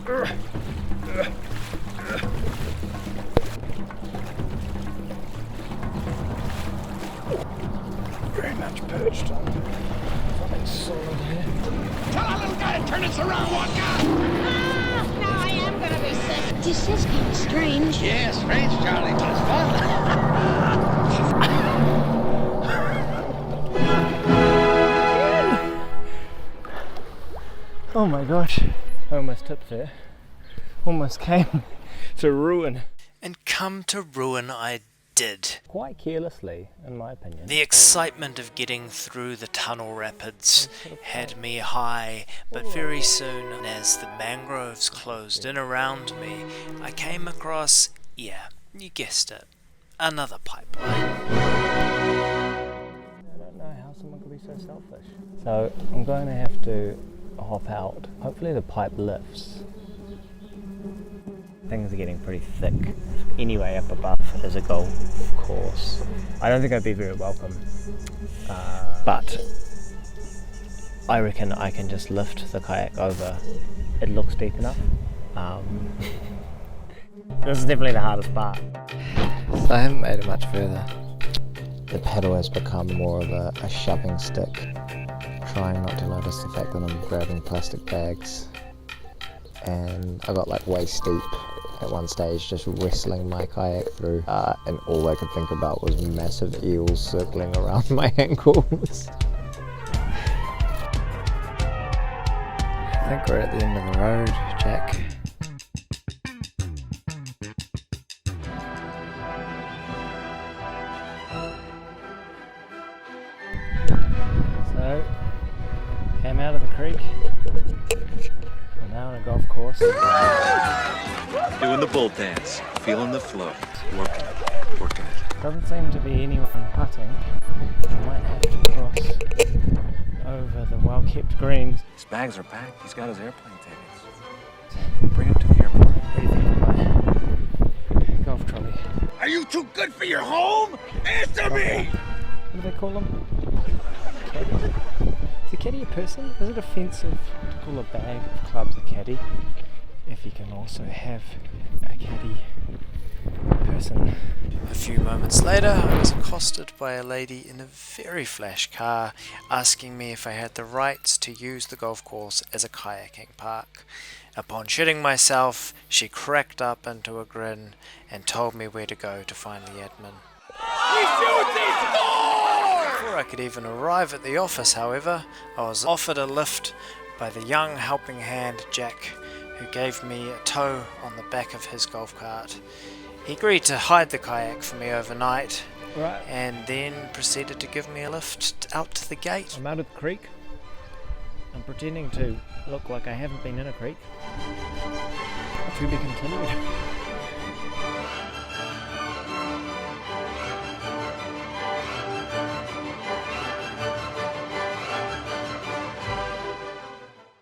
Very much perched on something solid here. Tell that little guy to turn this around, Wonka! Now I am gonna be sick. This is kind of strange. Yeah, strange, Charlie, but it's fun. Oh my gosh, I almost tipped there. Almost came to ruin. And come to ruin I did. Quite carelessly, in my opinion. The excitement of getting through the tunnel rapids had me high, but very soon, as the mangroves closed in around me, I came across, yeah, you guessed it, another pipeline. I don't know how someone could be so selfish. So I'm going to have to hop out. Hopefully the pipe lifts. Things are getting pretty thick. Anyway, up above is a golf course. I don't think I'd be very welcome, but I reckon I can just lift the kayak over. It looks deep enough. This is definitely the hardest part. So I haven't made it much further. The paddle has become more of a shoving stick, trying not to notice the fact that I'm grabbing plastic bags, and I got like waist deep at one stage just wrestling my kayak through, and all I could think about was massive eels circling around my ankles. I think we're at the end of the road, Jack. So, came out of the creek. We're now on a golf course. Doing the bull dance, feeling the flow, working it. Doesn't seem to be anyone putting. I might have to cross over the well-kept greens. His bags are packed. He's got his airplane tickets. Bring him to the airport. What do you think of my golf trolley? Are you too good for your home? Answer me! What do they call them? Caddy. Is a caddy a person? Is it offensive to call a bag of clubs a caddy if you can also have a caddy person? A few moments later, I was accosted by a lady in a very flash car asking me if I had the rights to use the golf course as a kayaking park. Upon shitting myself, she cracked up into a grin and told me where to go to find the admin. Before I could even arrive at the office, however, I was offered a lift by the young helping hand Jack, who gave me a tow on the back of his golf cart. He agreed to hide the kayak for me overnight, Right. and then proceeded to give me a lift out to the gate. I'm out of the creek. I'm pretending to look like I haven't been in a creek. To be continued.